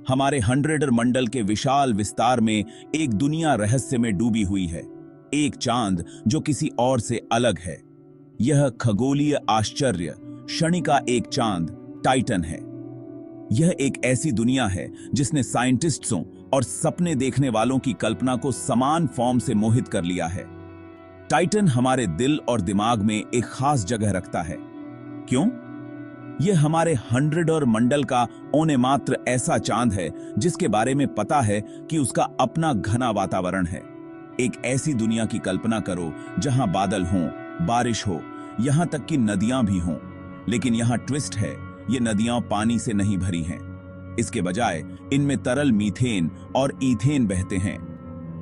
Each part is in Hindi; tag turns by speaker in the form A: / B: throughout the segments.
A: हमारे हंड्रेडर मंडल के विशाल विस्तार में एक दुनिया रहस्य में डूबी हुई है। एक चांद जो किसी और से अलग है। यह खगोलीय आश्चर्य शनि का एक चांद टाइटन है। यह एक ऐसी दुनिया है जिसने साइंटिस्ट्सों और सपने देखने वालों की कल्पना को समान फॉर्म से मोहित कर लिया है। टाइटन हमारे दिल और दिमाग में एक खास जगह रखता है। क्यों? यह हमारे हंड्रेडर मंडल का औने मात्र ऐसा चांद है जिसके बारे में पता है कि उसका अपना घना वातावरण है। एक ऐसी दुनिया की कल्पना करो जहां बादल हों, बारिश हो, यहां तक कि नदियां भी हों। लेकिन यहां ट्विस्ट है, ये नदियां पानी से नहीं भरी हैं। इसके बजाय इनमें तरल मीथेन और ईथेन बहते हैं।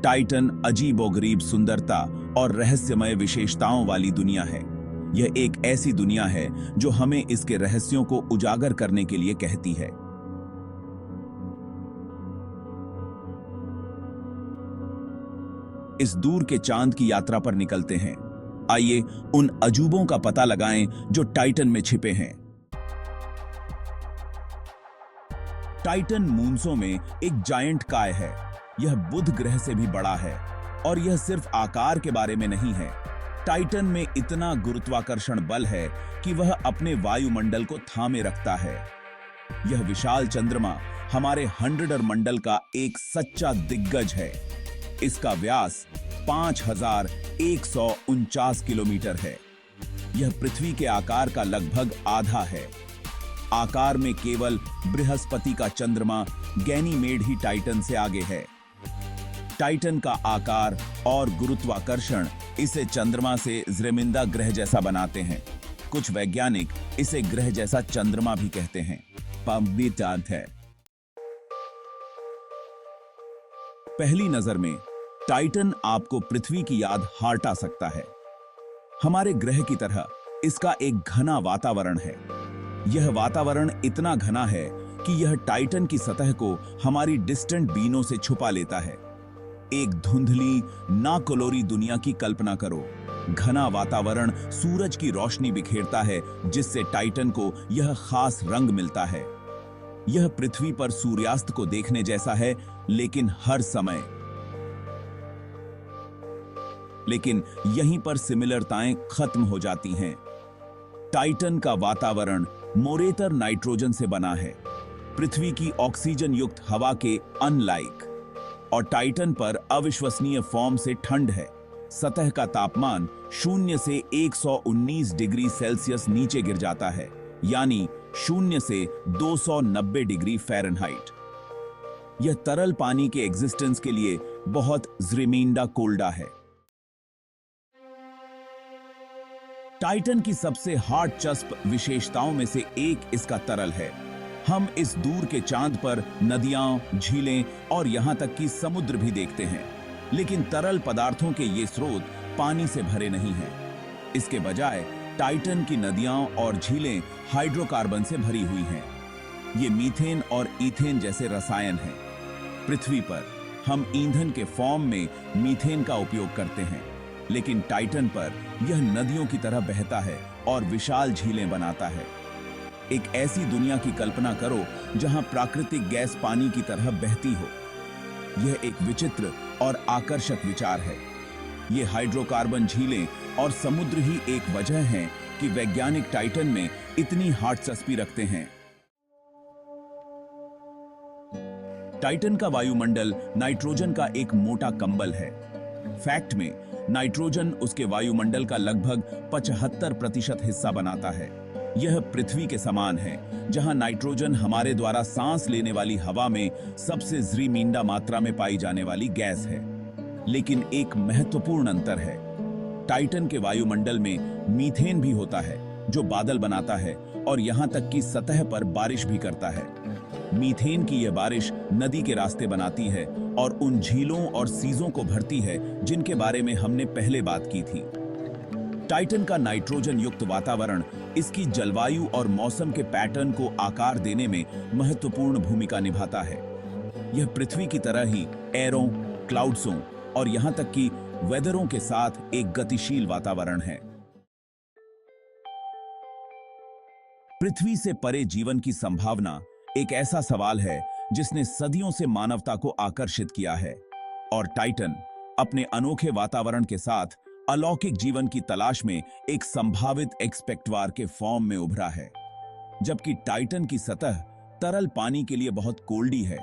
A: टाइटन अजीबोगरीब सुंदरता और रहस्यमय विशेषताओं वाली दुनिया है। यह एक ऐसी दुनिया है जो हमें इसके रहस्यों को उजागर करने के लिए कहती है। इस दूर के चांद की यात्रा पर निकलते हैं। आइए उन अजूबों का पता लगाएं जो टाइटन में छिपे हैं। टाइटन मूनसो में एक जायंट काय है। यह बुध ग्रह से भी बड़ा है और यह सिर्फ आकार के बारे में नहीं है। टाइटन में इतना गुरुत्वाकर्षण बल है कि वह अपने वायुमंडल को थामे रखता है। यह विशाल चंद्रमा हमारे हंड्रेडर मंडल का एक सच्चा दिग्गज है। इसका व्यास 5149 किलोमीटर है। यह पृथ्वी के आकार का लगभग आधा है। आकार में केवल बृहस्पति का चंद्रमा गैनीमेड ही टाइटन से आगे है। टाइटन का आकार और गुरुत्वाकर्षण इसे चंद्रमा से ज़्रेमिंदा ग्रह जैसा बनाते हैं। कुछ वैज्ञानिक इसे ग्रह जैसा चंद्रमा भी कहते हैं। पंबितांत है। पहली नजर में टाइटन आपको पृथ्वी की याद हटा सकता है। हमारे ग्रह की तरह इसका एक घना वातावरण है। यह वातावरण इतना घना है कि यह टाइटन की सतह को हमारी डिस्टेंट बीनों से छुपा लेता है। एक धुंधली नाकोलोरी दुनिया की कल्पना करो। घना वातावरण सूरज की रोशनी बिखेरता है जिससे टाइटन को यह खास रंग मिलता है। यह पृथ्वी पर सूर्यास्त को देखने जैसा है, लेकिन हर समय। लेकिन यहीं पर सिमिलरताएं खत्म हो जाती हैं। टाइटन का वातावरण मोरेतर नाइट्रोजन से बना है, पृथ्वी की ऑक्सीजन युक्त हवा के अनलाइक। और टाइटन पर अविश्वसनीय फॉर्म से ठंड है। सतह का तापमान 0 से 119 डिग्री सेल्सियस नीचे गिर जाता है, यानी 0 से 290 डिग्री फ़ारेनहाइट। यह तरल पानी के एग्जिस्टेंस के लिए बहुत ज़्रेमिंदा कोल्डा है। टाइटन की सबसे हार्ड चस्प विशेषताओं में से एक इसका तरल है। हम इस दूर के चांद पर नदियां, झीलें और यहां तक कि समुद्र भी देखते हैं, लेकिन तरल पदार्थों के ये स्रोत पानी से भरे नहीं हैं। इसके बजाय टाइटन की नदियां और झीलें हाइड्रोकार्बन से भरी हुई हैं। ये मीथेन और ईथेन जैसे रसायन हैं। पृथ्वी पर हम ईंधन के फॉर्म में मीथेन का उपयोग करते हैं, लेकिन टाइटन पर यह नदियों की तरह बहता है और विशाल झीलें बनाता है। एक ऐसी दुनिया की कल्पना करो जहां प्राकृतिक गैस पानी की तरह बहती हो। यह एक विचित्र और आकर्षक विचार है। ये हाइड्रोकार्बन झीलें और समुद्र ही एक वजह है कि वैज्ञानिक टाइटन में इतनी दिलचस्पी रखते हैं। टाइटन का वायुमंडल नाइट्रोजन का एक मोटा कंबल है। फैक्ट में नाइट्रोजन उसके वायुमंडल का लगभग 75% हिस्सा बनाता है। यह पृथ्वी के समान है, जहां नाइट्रोजन हमारे द्वारा सांस लेने वाली हवा में सबसे ज़्रीमींदा मात्रा में पाई जाने वाली गैस है। लेकिन एक महत्वपूर्ण अंतर है। टाइटन के वायुमंडल में मीथेन भी होता है, जो बादल बनाता है और यहां तक कि सतह पर बारिश भी करता है। मीथेन की यह बारिश नदी के रास्ते बनाती है और उन झीलों और सीजों को भरती है जिनके बारे में हमने पहले बात की थी। टाइटन का नाइट्रोजन युक्त वातावरण इसकी जलवायु और मौसम के पैटर्न को आकार देने में महत्वपूर्ण भूमिका निभाता है। यह पृथ्वी की तरह ही एयरों, क्लाउड्सों और यहां तक कि वेदरों के साथ एक गतिशील वातावरण है। पृथ्वी से परे जीवन की संभावना एक ऐसा सवाल है जिसने सदियों से मानवता को आकर्षित किया है। और टाइटन अपने अनोखे वातावरण के साथ अलौकिक जीवन की तलाश में एक संभावित एक्सपेक्टवार के फॉर्म में उभरा है। जबकि टाइटन की सतह तरल पानी के लिए बहुत कोल्डी है,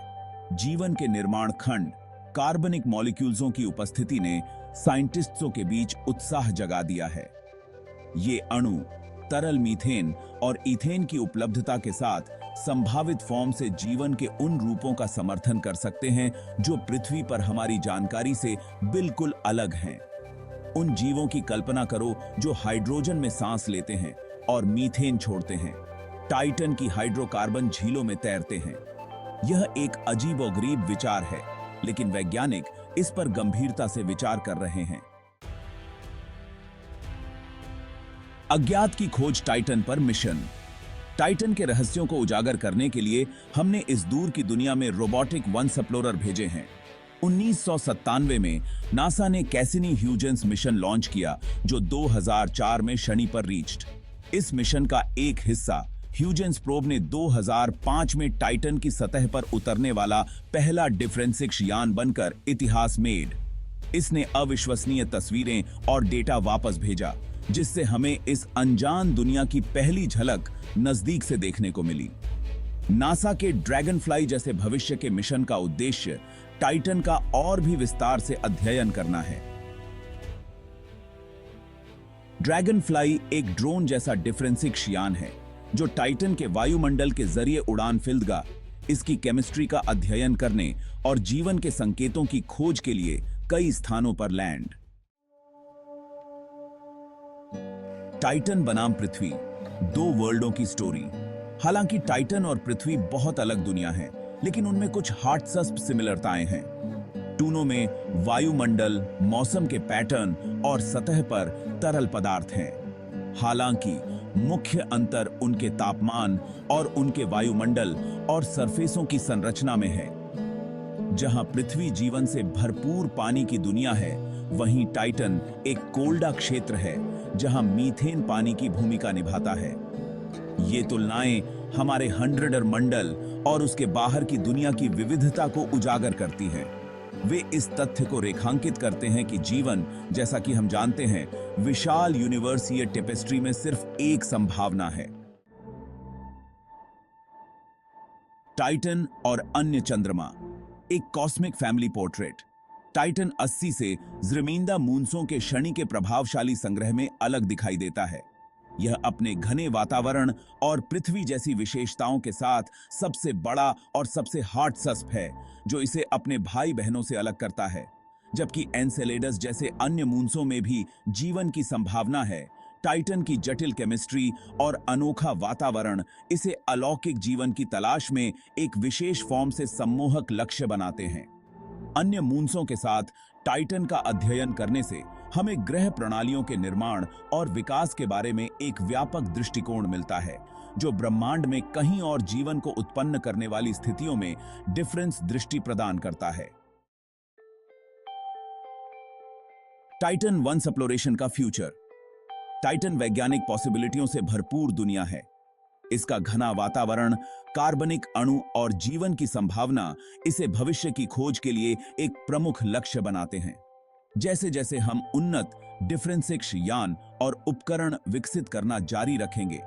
A: जीवन के निर्माण खंड कार्बनिक मॉलिक्यूल्सों की उपस्थिति ने साइंटिस्टों के बीच उत्साह जगा दिया है। ये अणु तरल मीथेन और इथेन की उपलब्धता के साथ संभावित फॉर्म से जीवन के उन रूपों का समर्थन कर सकते हैं जो पृथ्वी पर हमारी जानकारी से बिल्कुल अलग हैं। उन जीवों की कल्पना करो जो हाइड्रोजन में सांस लेते हैं और मीथेन छोड़ते हैं, टाइटन की हाइड्रोकार्बन झीलों में तैरते हैं। यह एक अजीबोगरीब विचार है, लेकिन वैज्ञानिक इस पर गंभीरता से विचार कर रहे हैं। अज्ञात की खोज टाइटन पर मिशन। टाइटन के रहस्यों को उजागर करने के लिए हमने इस दूर की दुनिया में रोबोटिक वन एक्सप्लोरर भेजे हैं। 1997 में नासा ने कैसिनी ह्यूजेंस मिशन लॉन्च किया, जो 2004 में शनि पर रीच्ड। इस मिशन का एक हिस्सा ह्यूजेंस प्रोब ने 2005 में टाइटन की सतह पर उतरने वाला पहला डिफरेंसिक्स यान बनकर इतिहास मेड। इसने अविश्वसनीय तस्वीरें और डेटा वापस भेजा, जिससे हमें इस अनजान दुनिया की पहली झलक नजदीक से देखने को मिली। नासा के ड्रैगनफ्लाई जैसे भविष्य के मिशन का उद्देश्य टाइटन का और भी विस्तार से अध्ययन करना है। ड्रैगनफ्लाई एक ड्रोन जैसा डिफरेंसिक्स यान है जो टाइटन के वायुमंडल के जरिए उड़ान फिल्दगा, इसकी केमिस्ट्री का अध्ययन करने और जीवन के संकेतों की खोज के लिए कई स्थानों पर लैंड। टाइटन बनाम पृथ्वी, दो वर्ल्डों की स्टोरी। हालांकि टाइटन और पृथ्वी बहुत अलग दुनिया हैं, लेकिन उनमें कुछ हार्टसस्प सिमिलरताएं हैं। टूनों में वायुमंडल, मौसम के पैटर्न और सतह पर तरल पदार्थ हैं। हालांकि मुख्य अंतर उनके तापमान और उनके वायुमंडल और सरफेसों की संरचना में है। जहां पृथ्वी जीवन से भरपूर पानी की दुनिया है, वहीं टाइटन एक कोल्डा क्षेत्र है जहां मीथेन पानी की भूमिका निभाता है। ये तुलनाएं हमारे 100 मंडल और उसके बाहर की दुनिया की विविधता को उजागर करती हैं। वे इस तथ्य को रेखांकित करते हैं कि जीवन, जैसा कि हम जानते हैं, विशाल यूनिवर्सीय टेपेस्ट्री में सिर्फ एक संभावना है। टाइटन और अन्य चंद्रमा, एक कॉस्मिक फैमिली पोर्ट्रेट। टाइटन 80 से ज़मींदा मून्सों के शनि के प्रभावशाली संग्रह में अलग दिखाई देता है। यह अपने घने वातावरण और पृथ्वी जैसी विशेषताओं के साथ सबसे बड़ा और सबसे हार्टसस्प है, जो इसे अपने भाई बहनों से अलग करता है। जबकि एनसेलेडस जैसे अन्य मून्सों में भी जीवन की संभावना है, टाइटन की जटिल केमिस्ट्री और अनोखा वातावरण इसे अलौकिक जीवन की तलाश में एक विशेष फॉर्म से सम्मोहक लक्ष्य बनाते हैं। अन्य मून्सों के साथ टाइटन का अध्ययन करने से हमें ग्रह प्रणालियों के निर्माण और विकास के बारे में एक व्यापक दृष्टिकोण मिलता है, जो ब्रह्मांड में कहीं और जीवन को उत्पन्न करने वाली स्थितियों में डिफरेंस दृष्टि प्रदान करता है। टाइटन वन एक्सप्लोरेशन का फ्यूचर। टाइटन वैज्ञानिक पॉसिबिलिटियों से भरपूर दुनिया है। इसका घना वातावरण, कार्बनिक अणु और जीवन की संभावना इसे भविष्य की खोज के लिए एक प्रमुख लक्ष्य बनाते हैं। जैसे जैसे हम उन्नत डिफरेंसिक्स यान और उपकरण विकसित करना जारी रखेंगे,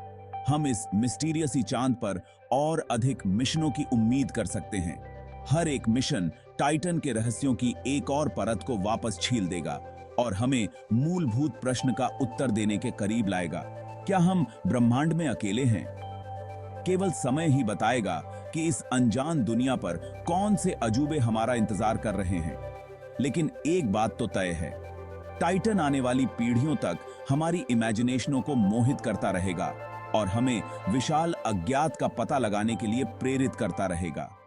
A: हम इस मिस्टीरियस चांद पर और अधिक मिशनों की उम्मीद कर सकते हैं। हर एक मिशन टाइटन के रहस्यों की एक और परत को वापस छील देगा और हमें मूलभूत प्रश्न का उत्तर देने के करीब लाएगा। क्या हम ब्रह्मांड में अकेले हैं? केवल समय ही बताएगा कि इस अनजान दुनिया पर कौन से अजूबे हमारा इंतजार कर रहे हैं। लेकिन एक बात तो तय है, टाइटन आने वाली पीढ़ियों तक हमारी इमेजिनेशनों को मोहित करता रहेगा और हमें विशाल अज्ञात का पता लगाने के लिए प्रेरित करता रहेगा।